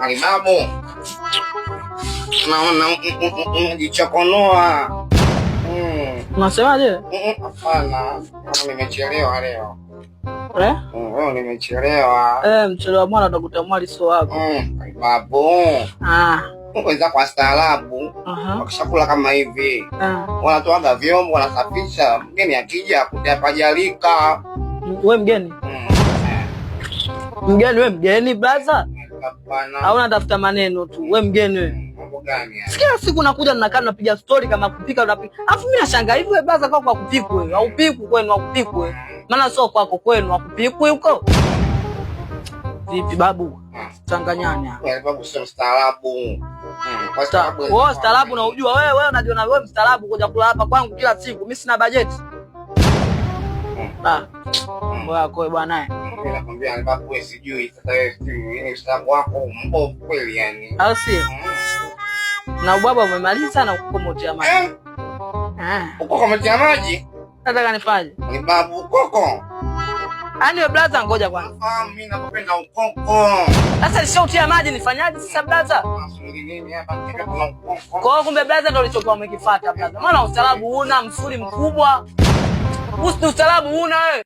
Alibabu. Naona unajichokonoa. Unasemaje? Hapana. Nimechelewa leo. Leo nimechelewa. Mchelewa mwana utakuta mwali sio wako. Alibabu. Unaweza kwa staarabu. Wakishakula kama hivi. Wanatoaga vyombo, wanasafisha. Mgeni akija kutapajalika. Wewe mgeni? Mgeni wewe mgeni brother? Hapana. Au unatafuta maneno tu. Wewe mgeni wewe. Mambo gani? Kila siku nakuja nakaa napiga story kama kupika unapika. Alafu mimi nashangaa hivi wewe brother kwa kupikwe wewe. Au pikwe kwenu au kupikwe. Maana sio kwako kwenu au kupikwe huko. Vipi babu? Changanyana. Wewe babu sio staarabu. Kwa sababu wewe staarabu unajua wewe unajiona wewe mstaarabu kuja kula hapa kwangu kila siku. Mimi sina bajeti. Wewe bwana. Mimi nakwambia babu wewe sijui sasa wewe ni ustaarabu wako mbovu kweli yani. Au si? Na ubaba umemaliza na kukomotea maji. Uko komotea maji? Nataka nifanye. Ni babu ukoko. Wewe brother ngoja kwanza. Mimi nakupenda ukoko. Sasa nishautia maji nifanyaje sasa brother? Nini hapa kuna ukoko. Kwa hiyo kumbe brother ndio ulichokuwa umekifuata brother. Maana ustaarabu una msuri mkubwa. Ustaarabu una wewe.